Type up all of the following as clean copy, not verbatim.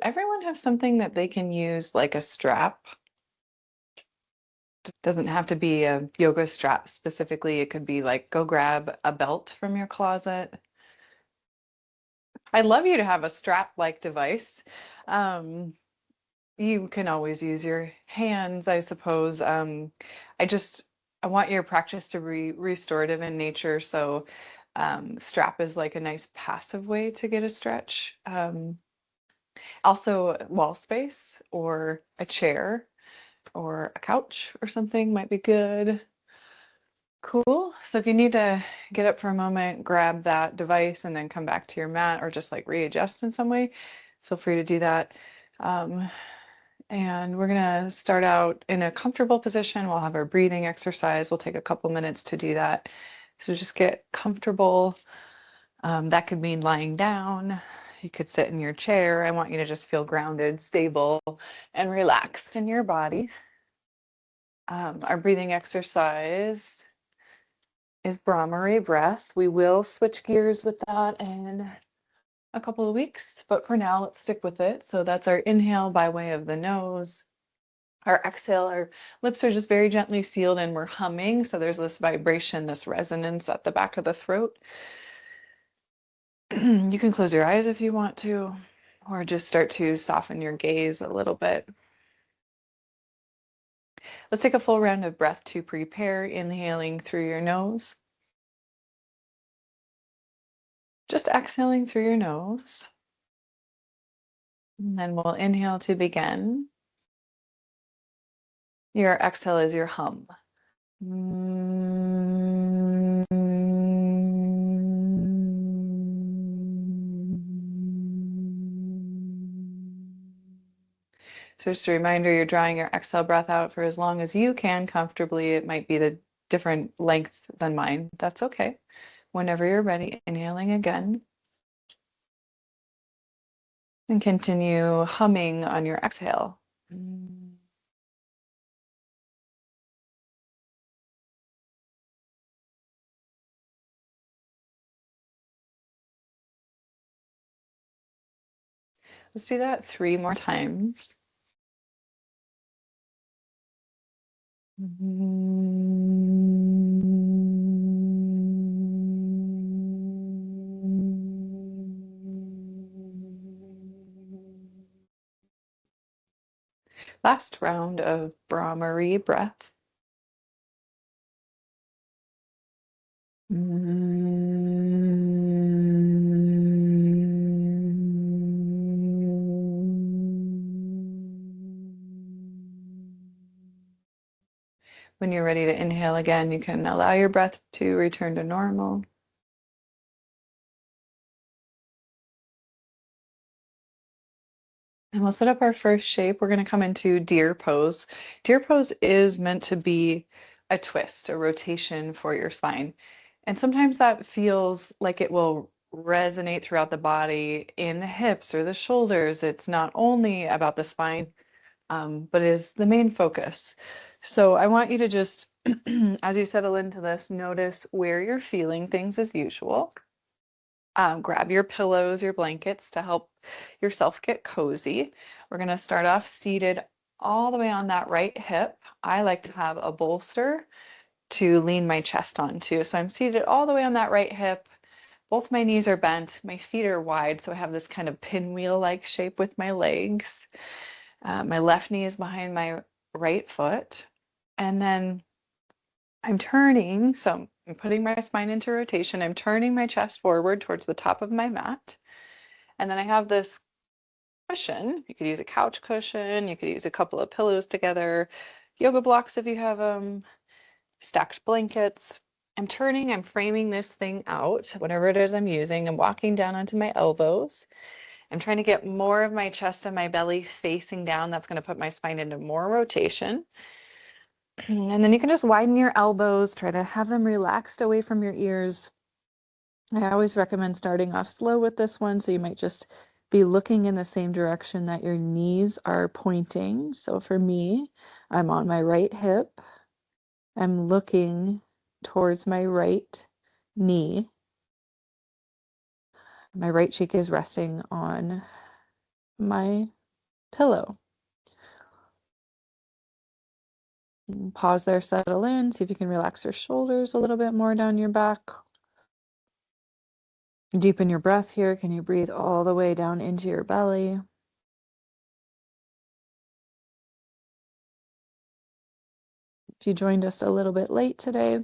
everyone have something that they can use like a strap? It doesn't have to be a yoga strap specifically. It could be like go grab a belt from your closet. I'd love you to have a strap-like device. Um, you can always use your hands, I suppose. I just I want your practice to be restorative in nature, so strap is like a nice passive way to get a stretch. Also, wall space or a chair or a couch or something might be good. Cool. So if you need to get up for a moment, grab that device and then come back to your mat or just like readjust in some way, feel free to do that. Um, and we're going to start out in a comfortable position. We'll have our breathing exercise. We'll take a couple minutes to do that. So just get comfortable. That could mean lying down. You could sit in your chair. I want you to just feel grounded, stable, and relaxed in your body. Our breathing exercise is Brahmari breath. We will switch gears with that in a couple of weeks, but for now, let's stick with it. So that's our inhale by way of the nose. Our exhale, our lips are just very gently sealed and we're humming. So there's this vibration, this resonance at the back of the throat. You can close your eyes if you want to, or just start to soften your gaze a little bit. Let's take a full round of breath to prepare, inhaling through your nose. Just exhaling through your nose. And then we'll inhale to begin. Your exhale is your hum. So just a reminder, you're drawing your exhale breath out for as long as you can comfortably. It might be the different length than mine. That's okay. Whenever you're ready, inhaling again. And continue humming on your exhale. Let's do that 3 more times. Last round of Brahmari breath. When you're ready to inhale again, you can allow your breath to return to normal. And we'll set up our first shape. We're going to come into deer pose. Deer pose is meant to be a twist, a rotation for your spine. And sometimes that feels like it will resonate throughout the body in the hips or the shoulders. It's not only about the spine, but is the main focus. So I want you to just, as you settle into this, notice where you're feeling things as usual. Grab your pillows, your blankets to help yourself get cozy. We're going to start off seated all the way on that right hip. I like to have a bolster to lean my chest onto. So I'm seated all the way on that right hip. Both my knees are bent. My feet are wide, so I have this kind of pinwheel-like shape with my legs. My left knee is behind my right foot. And then I'm turning, so I'm putting my spine into rotation. I'm turning my chest forward towards the top of my mat. And then I have this cushion. You could use a couch cushion. You could use a couple of pillows together, yoga blocks if you have them, stacked blankets. I'm turning, I'm framing this thing out, whatever it is I'm using. I'm walking down onto my elbows. I'm trying to get more of my chest and my belly facing down. That's going to put my spine into more rotation. And then you can just widen your elbows, try to have them relaxed away from your ears. I always recommend starting off slow with this one, so you might just be looking in the same direction that your knees are pointing. So for me, I'm on my right hip. I'm looking towards my right knee. My right cheek is resting on my pillow. Pause there, settle in, see if you can relax your shoulders a little bit more down your back. Deepen your breath here. Can you breathe all the way down into your belly? If you joined us a little bit late today,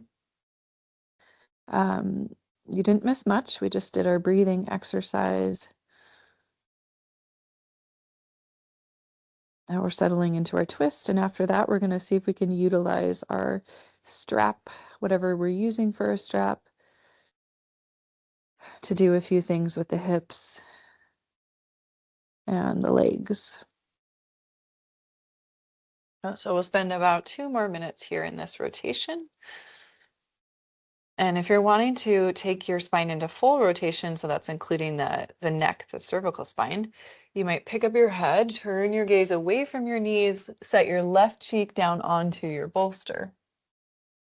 you didn't miss much. We just did our breathing exercise. Now we're settling into our twist, and after that, we're going to see if we can utilize our strap, whatever we're using for a strap, to do a few things with the hips and the legs. So we'll spend about 2 more minutes here in this rotation. And if you're wanting to take your spine into full rotation, so that's including the neck, the cervical spine, you might pick up your head, turn your gaze away from your knees, set your left cheek down onto your bolster.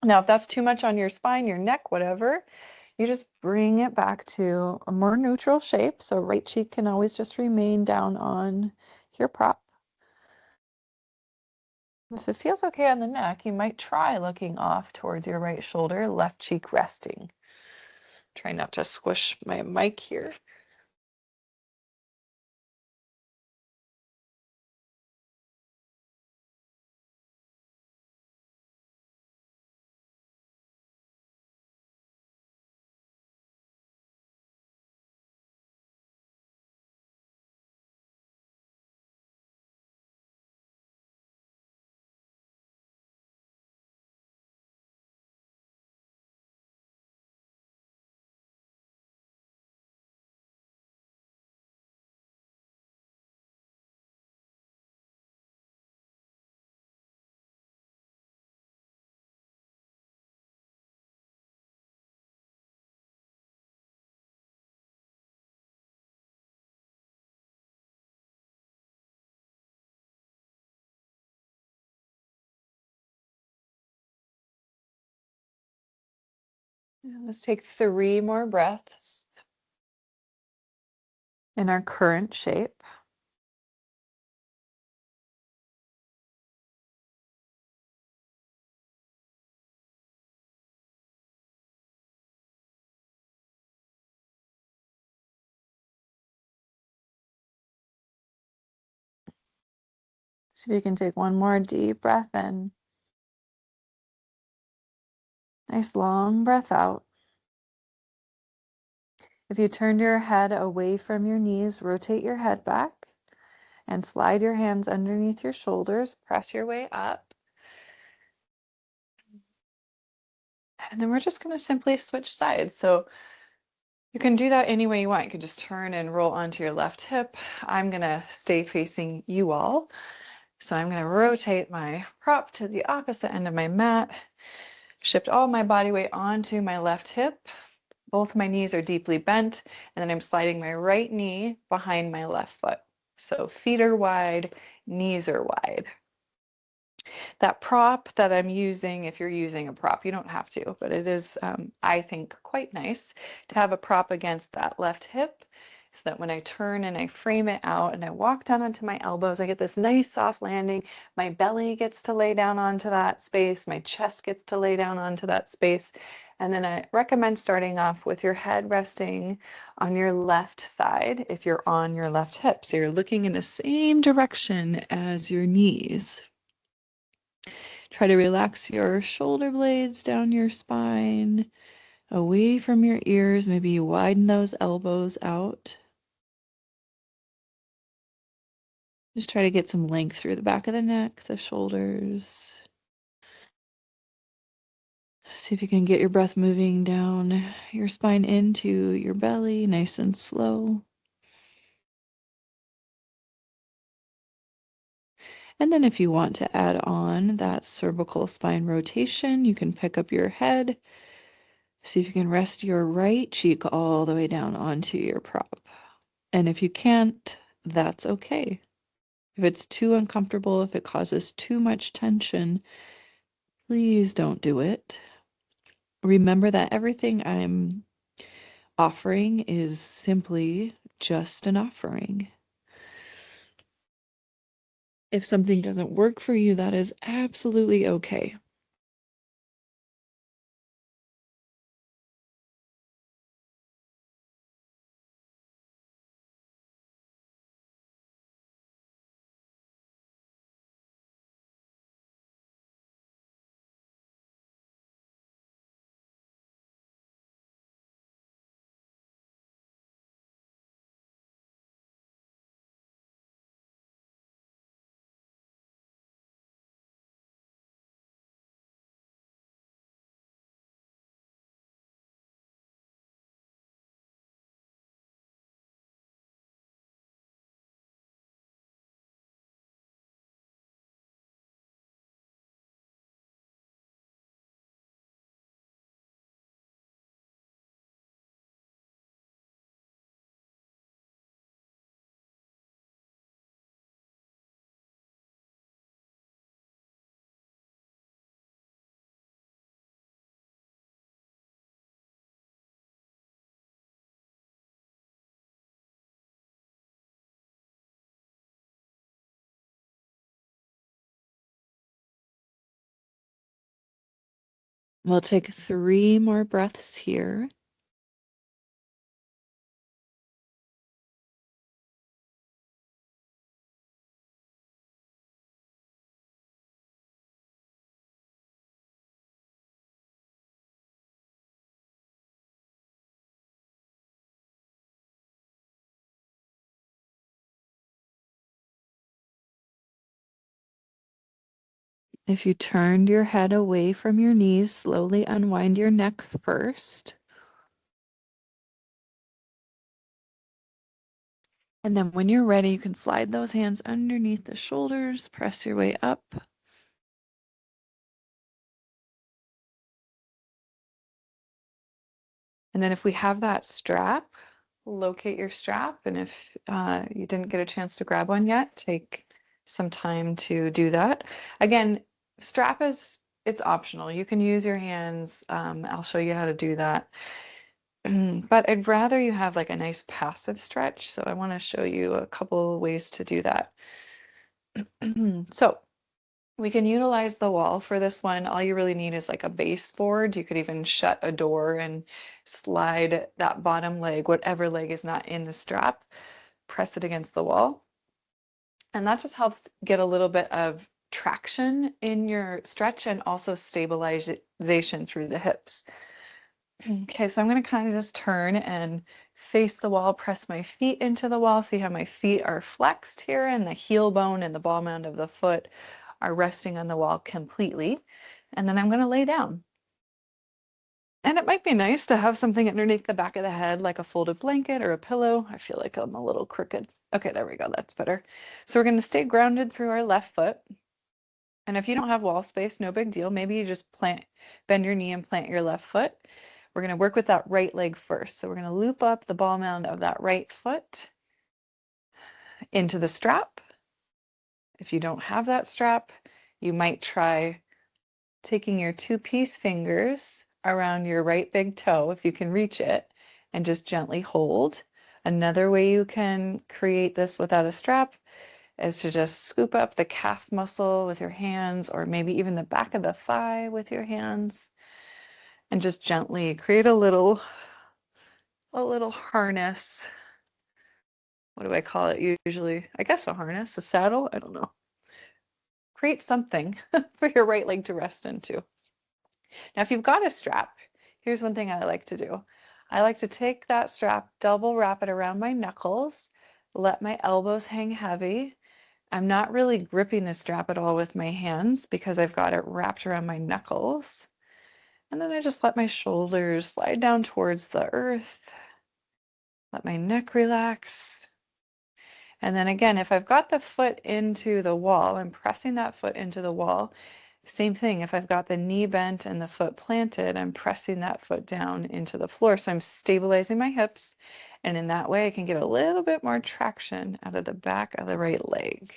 Now, if that's too much on your spine, your neck, whatever, you just bring it back to a more neutral shape. So right cheek can always just remain down on your prop. If it feels okay on the neck, you might try looking off towards your right shoulder, left cheek resting. Try not to squish my mic here. Let's take 3 more breaths in our current shape. See if you can take 1 more deep breath in. Nice long breath out. If you turn your head away from your knees, rotate your head back and slide your hands underneath your shoulders. Press your way up. And then we're just going to simply switch sides. So you can do that any way you want. You can just turn and roll onto your left hip. I'm going to stay facing you all. So I'm going to rotate my prop to the opposite end of my mat, shift all my body weight onto my left hip. Both my knees are deeply bent, and then I'm sliding my right knee behind my left foot. So feet are wide, knees are wide. That prop that I'm using, if you're using a prop, you don't have to, but it is, I think, quite nice to have a prop against that left hip so that when I turn and I frame it out and I walk down onto my elbows, I get this nice soft landing. My belly gets to lay down onto that space. My chest gets to lay down onto that space. And then I recommend starting off with your head resting on your left side if you're on your left hip. So you're looking in the same direction as your knees. Try to relax your shoulder blades down your spine, away from your ears. Maybe you widen those elbows out. Just try to get some length through the back of the neck, the shoulders. See if you can get your breath moving down your spine into your belly, nice and slow. And then if you want to add on that cervical spine rotation, you can pick up your head. See if you can rest your right cheek all the way down onto your prop. And if you can't, that's okay. If it's too uncomfortable, if it causes too much tension, please don't do it. Remember that everything I'm offering is simply just an offering. If something doesn't work for you, that is absolutely okay. We'll take 3 more breaths here. If you turned your head away from your knees, slowly unwind your neck first. And then when you're ready, you can slide those hands underneath the shoulders, press your way up. And then if we have that strap, locate your strap. And if you didn't get a chance to grab one yet, take some time to do that. Again, strap is, it's optional. You can use your hands. I'll show you how to do that. But I'd rather you have like a nice passive stretch. So I want to show you a couple ways to do that. So we can utilize the wall for this one. All you really need is like a baseboard. You could even shut a door and slide that bottom leg, whatever leg is not in the strap, press it against the wall. And that just helps get a little bit of traction in your stretch and also stabilization through the hips. Okay, so I'm going to kind of just turn and face the wall, press my feet into the wall. See how my feet are flexed here, and the heel bone and the ball mound of the foot are resting on the wall completely. And then I'm going to lay down. And it might be nice to have something underneath the back of the head, like a folded blanket or a pillow. I feel like I'm a little crooked. Okay, there we go. That's better. So we're going to stay grounded through our left foot. And if you don't have wall space, no big deal. Maybe you just bend your knee and plant your left foot. We're going to work with that right leg first. So we're going to loop up the ball mound of that right foot into the strap. If you don't have that strap, you might try taking your 2-piece fingers around your right big toe, if you can reach it, and just gently hold. Another way you can create this without a strap is to just scoop up the calf muscle with your hands, or maybe even the back of the thigh with your hands, and just gently create a little harness. What do I call it usually? I guess a harness, a saddle, I don't know. Create something for your right leg to rest into. Now, if you've got a strap, here's one thing I like to do. I like to take that strap, double wrap it around my knuckles, let my elbows hang heavy. I'm not really gripping the strap at all with my hands because I've got it wrapped around my knuckles. And then I just let my shoulders slide down towards the earth. Let my neck relax. And then again, if I've got the foot into the wall, I'm pressing that foot into the wall. Same thing, if I've got the knee bent and the foot planted, I'm pressing that foot down into the floor. So I'm stabilizing my hips, and in that way I can get a little bit more traction out of the back of the right leg.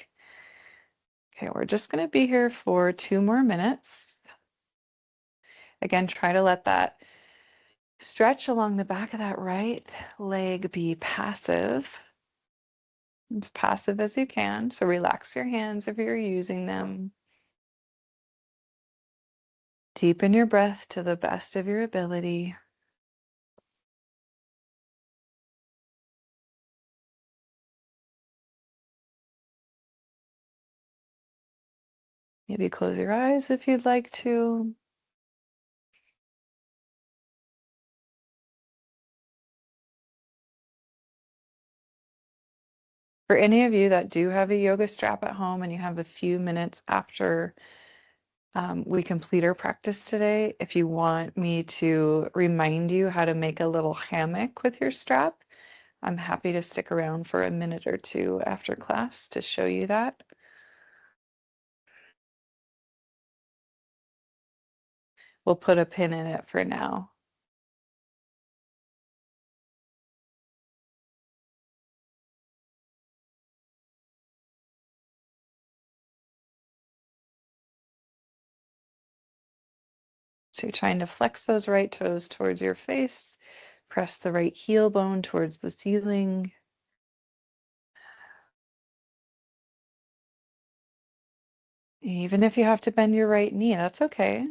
Okay, we're just going to be here for 2 more minutes. Again, try to let that stretch along the back of that right leg be passive. as passive as you can. So relax your hands if you're using them. Deepen your breath to the best of your ability. Maybe close your eyes if you'd like to. For any of you that do have a yoga strap at home and you have a few minutes after we complete our practice today, if you want me to remind you how to make a little hammock with your strap, I'm happy to stick around for a minute or two after class to show you that. We'll put a pin in it for now. So you're trying to flex those right toes towards your face, press the right heel bone towards the ceiling. Even if you have to bend your right knee, that's okay.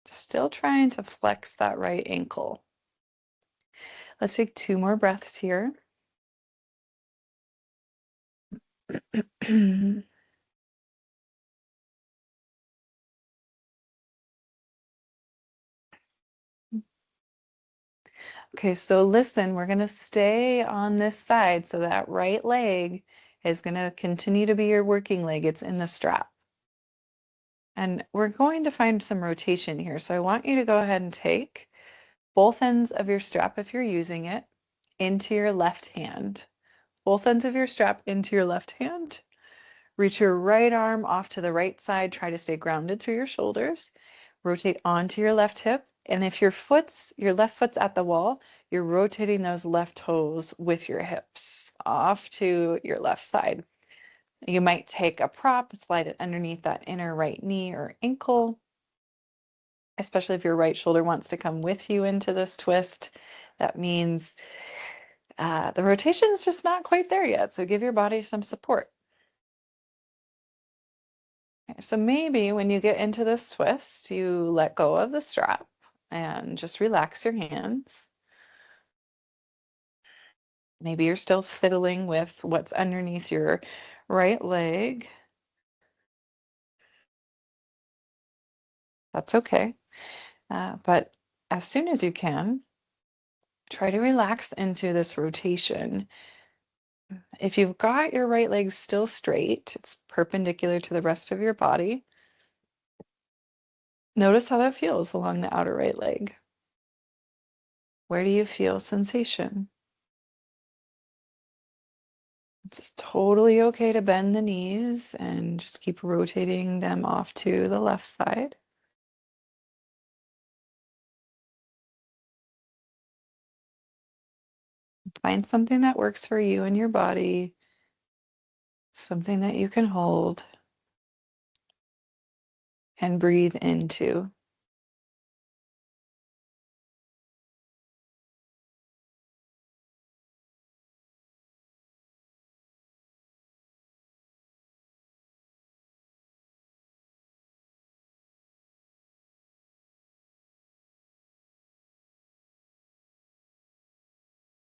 Still trying to flex that right ankle. Let's take 2 more breaths here. Okay, so listen, we're going to stay on this side. So that right leg is going to continue to be your working leg. It's in the strap. And we're going to find some rotation here. So I want you to go ahead and take both ends of your strap, if you're using it, into your left hand. Both ends of your strap into your left hand. Reach your right arm off to the right side. Try to stay grounded through your shoulders. Rotate onto your left hip. And if your left foot's at the wall, you're rotating those left toes with your hips off to your left side. You might take a prop, slide it underneath that inner right knee or ankle, especially if your right shoulder wants to come with you into this twist. That means the rotation is just not quite there yet. So give your body some support. So maybe when you get into this twist, you let go of the strap and just relax your hands. Maybe you're still fiddling with what's underneath your right leg. That's okay. But as soon as you can, try to relax into this rotation. If you've got your right leg still straight, it's perpendicular to the rest of your body. Notice how that feels along the outer right leg. Where do you feel sensation? It's totally okay to bend the knees and just keep rotating them off to the left side. Find something that works for you and your body, something that you can hold and breathe into.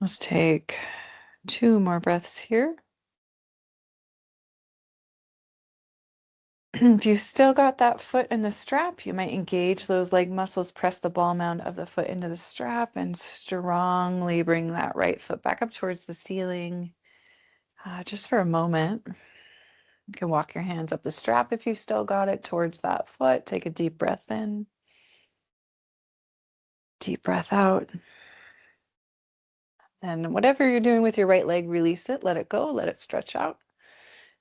Let's take 2 more breaths here. If you've still got that foot in the strap, you might engage those leg muscles, press the ball mound of the foot into the strap, and strongly bring that right foot back up towards the ceiling. Just for a moment. You can walk your hands up the strap if you've still got it towards that foot. Take a deep breath in, deep breath out. Then whatever you're doing with your right leg, release it, let it go, let it stretch out,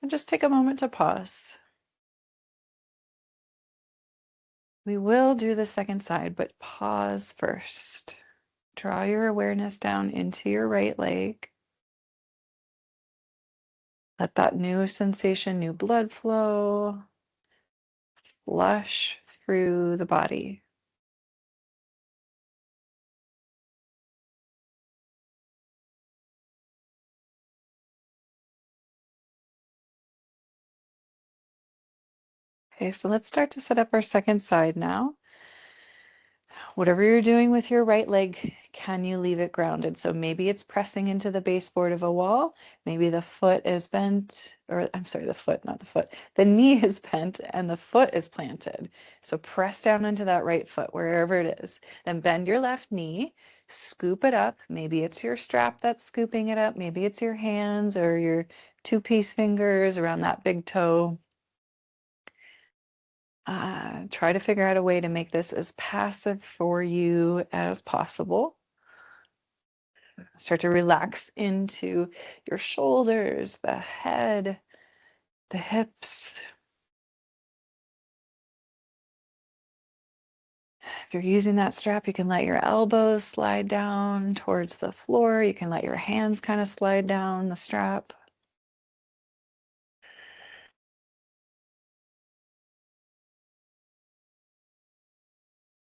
and just take a moment to pause. We will do the second side, but pause first. Draw your awareness down into your right leg. Let that new sensation, new blood flow, flush through the body. Okay, so let's start to set up our second side now. Whatever you're doing with your right leg, can you leave it grounded? So maybe it's pressing into the baseboard of a wall. Maybe the foot is bent, or I'm sorry, the foot, not the foot. The knee is bent and the foot is planted. So press down into that right foot, wherever it is. Then bend your left knee, scoop it up. Maybe it's your strap that's scooping it up. Maybe it's your hands or your two-piece fingers around that big toe. Try to figure out a way to make this as passive for you as possible. Start to relax into your shoulders, the head, the hips. If you're using that strap, you can let your elbows slide down towards the floor. You can let your hands kind of slide down the strap.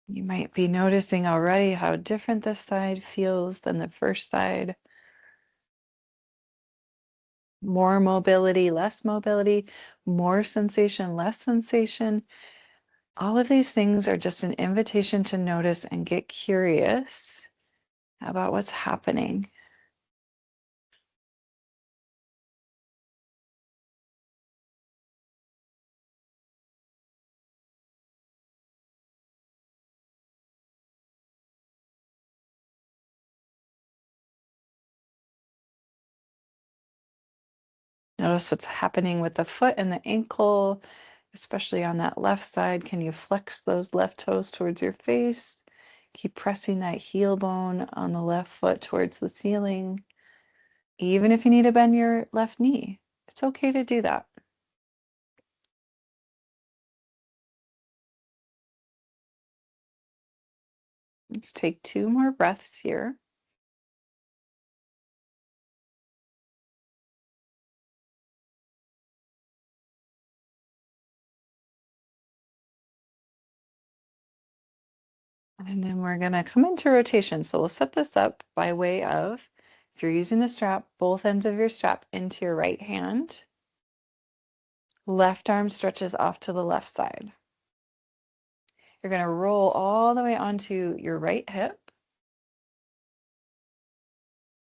You might be noticing already how different this side feels than the first side. More mobility, less mobility, more sensation, less sensation. All of these things are just an invitation to notice and get curious about what's happening. Notice what's happening with the foot and the ankle, especially on that left side. Can you flex those left toes towards your face? Keep pressing that heel bone on the left foot towards the ceiling. Even if you need to bend your left knee, it's okay to do that. Let's take 2 more breaths here. And then we're going to come into rotation. So we'll set this up by way of, if you're using the strap, both ends of your strap into your right hand. Left arm stretches off to the left side. You're going to roll all the way onto your right hip.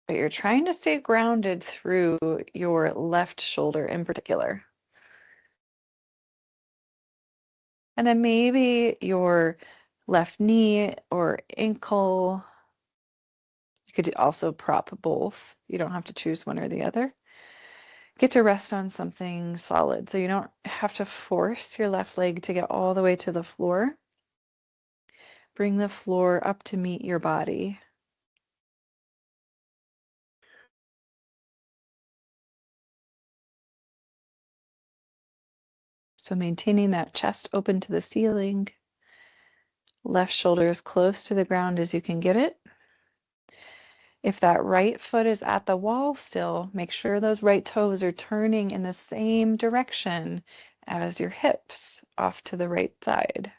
But you're trying to stay grounded through your left shoulder in particular. And then maybe your left knee or ankle. You could also prop both. You don't have to choose one or the other. Get to rest on something solid. So you don't have to force your left leg to get all the way to the floor. Bring the floor up to meet your body. So maintaining that chest open to the ceiling. Left shoulder as close to the ground as you can get it. If that right foot is at the wall still, make sure those right toes are turning in the same direction as your hips off to the right side.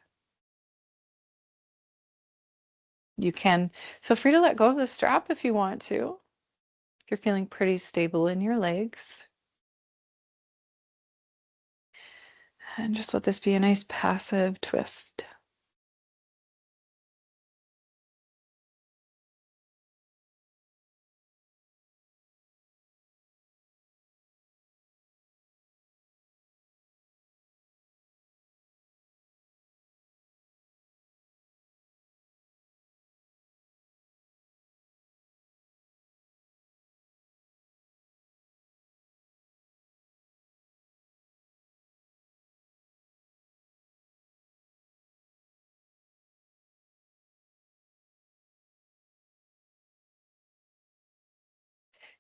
You can feel free to let go of the strap if you want to, if you're feeling pretty stable in your legs. And just let this be a nice passive twist.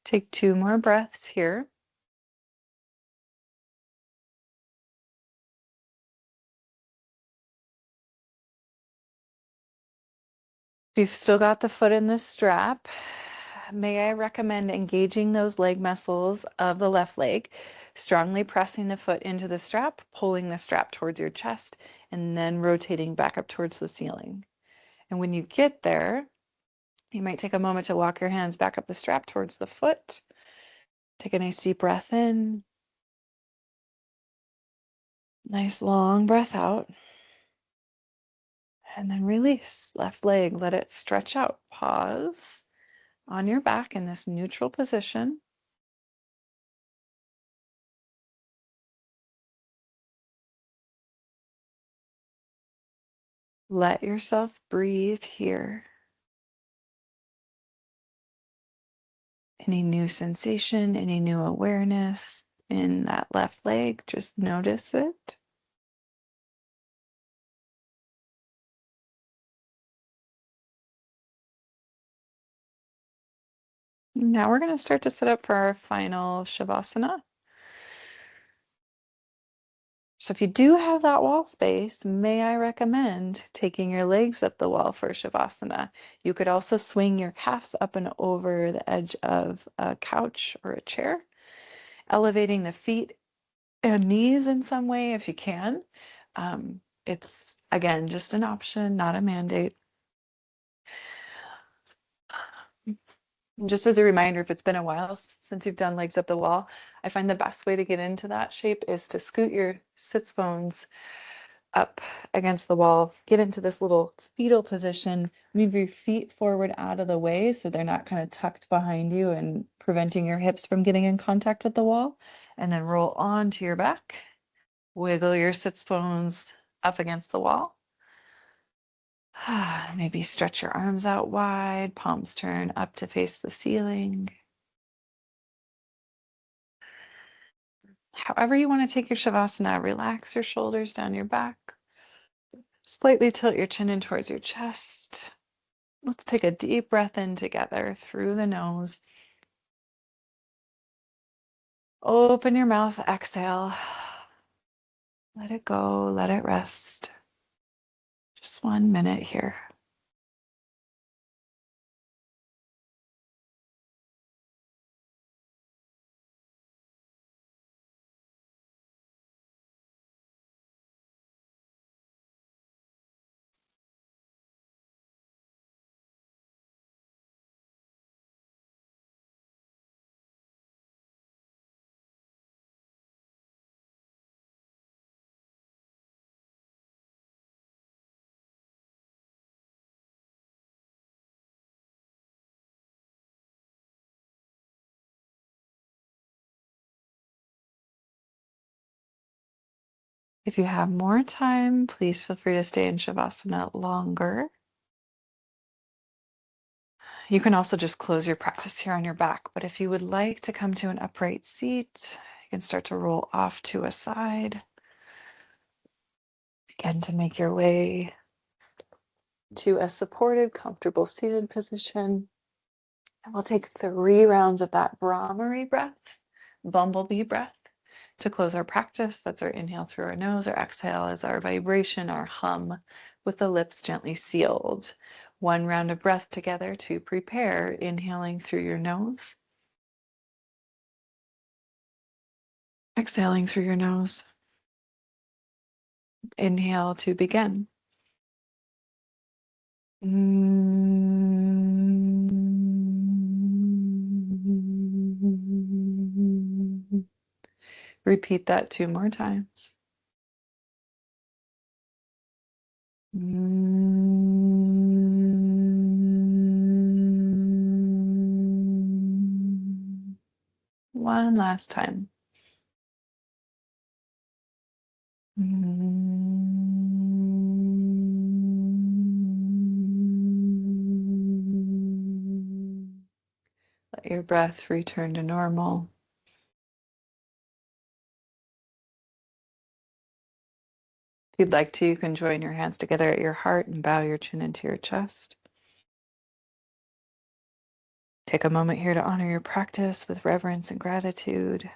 Take 2 more breaths here. If you've still got the foot in the strap, may I recommend engaging those leg muscles of the left leg, strongly pressing the foot into the strap, pulling the strap towards your chest, and then rotating back up towards the ceiling. And when you get there, you might take a moment to walk your hands back up the strap towards the foot. Take a nice deep breath in Nice long breath out. And then release. Left leg, let it stretch out. Pause on your back in this neutral position. Let yourself breathe here. Any new sensation, any new awareness in that left leg, just notice it. Now we're going to start to set up for our final Shavasana. So if you do have that wall space, may I recommend taking your legs up the wall for Shavasana. You could also swing your calves up and over the edge of a couch or a chair, elevating the feet and knees in some way if you can. It's, again, just an option, not a mandate. Just as a reminder, if it's been a while since you've done legs up the wall, I find the best way to get into that shape is to scoot your sits bones up against the wall, get into this little fetal position, move your feet forward out of the way so they're not kind of tucked behind you and preventing your hips from getting in contact with the wall, and then roll onto your back, wiggle your sits bones up against the wall. Maybe stretch your arms out wide, palms turn up to face the ceiling. However you want to take your Shavasana, relax your shoulders down your back. Slightly tilt your chin in towards your chest. Let's take a deep breath in together through the nose. Open your mouth, exhale. Let it go, let it rest. Just 1 minute here. If you have more time, please feel free to stay in Shavasana longer. You can also just close your practice here on your back, but if you would like to come to an upright seat, you can start to roll off to a side. Again, to make your way to a supported, comfortable seated position. And we'll take 3 rounds of that Brahmari breath, bumblebee breath, to close our practice. That's our inhale through our nose. Our exhale is our vibration, our hum, with the lips gently sealed. 1 round of breath together to prepare, inhaling through your nose, exhaling through your nose. Inhale to begin. Repeat that 2 more times. One last time. Let your breath return to normal. If you'd like to, you can join your hands together at your heart and bow your chin into your chest. Take a moment here to honor your practice with reverence and gratitude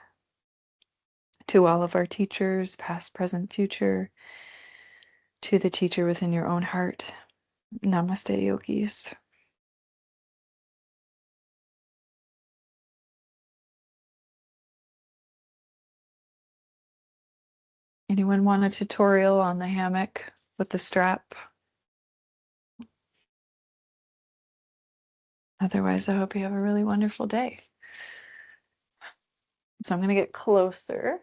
to all of our teachers, past, present, future, to the teacher within your own heart. Namaste, yogis. Anyone want a tutorial on the hammock with the strap? Otherwise, I hope you have a really wonderful day. So I'm going to get closer.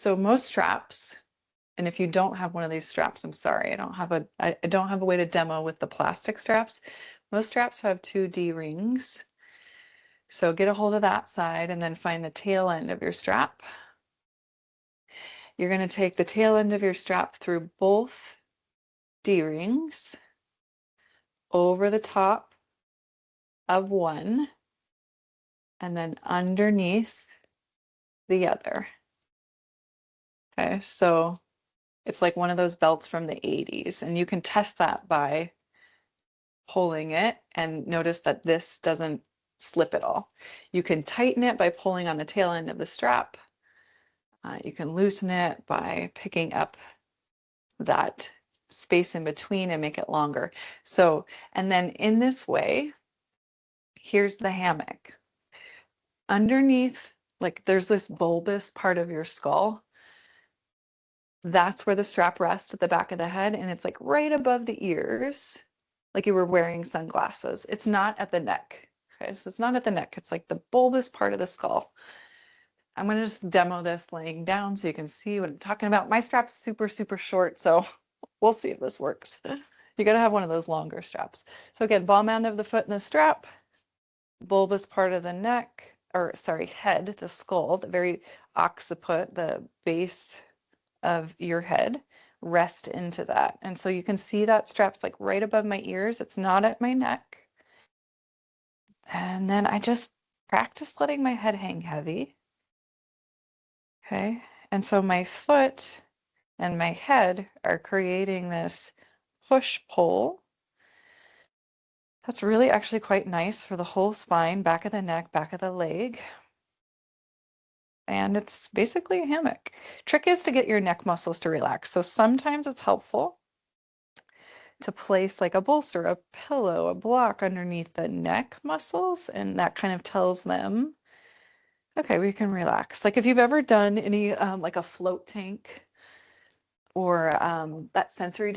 So most straps, and if you don't have one of these straps, I'm sorry, I don't have a way to demo with the plastic straps. Most straps have 2 D-rings. So get a hold of that side and then find the tail end of your strap. You're going to take the tail end of your strap through both D-rings over the top of one and then underneath the other. Okay, so it's like one of those belts from the 80s, and you can test that by pulling it and notice that this doesn't slip at all. You can tighten it by pulling on the tail end of the strap. You can loosen it by picking up that space in between and make it longer. So, and then in this way, here's the hammock. Underneath, like there's this bulbous part of your skull. That's where the strap rests at the back of the head, and it's like right above the ears, like you were wearing sunglasses. It's not at the neck. Okay, so it's not at the neck. It's like the bulbous part of the skull. I'm going to just demo this laying down so you can see what I'm talking about. My strap's super, super short, so we'll see if this works. You got to have one of those longer straps. So again, ball mound of the foot in the strap, bulbous part of the neck, or sorry, head, the skull, the very occiput, the base of your head, rest into that. And so you can see that strap's like right above my ears. It's not at my neck. And then I just practice letting my head hang heavy. Okay. And so my foot and my head are creating this push-pull. That's really actually quite nice for the whole spine, back of the neck, back of the leg. And it's basically a hammock. Trick is to get your neck muscles to relax. So sometimes it's helpful to place like a bolster, a pillow, a block underneath the neck muscles, and that kind of tells them, okay, we can relax. Like if you've ever done any like a float tank or that sensory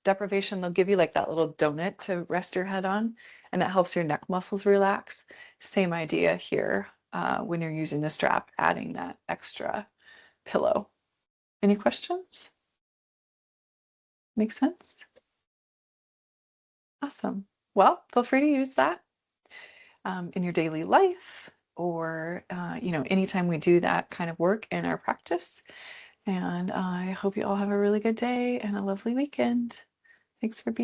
deprivation, they'll give you like that little donut to rest your head on, and that helps your neck muscles relax. Same idea here when you're using the strap, adding that extra pillow. Any questions? Make sense? Awesome. Well, feel free to use that in your daily life, or anytime we do that kind of work in our practice. And I hope you all have a really good day and a lovely weekend. Thanks for being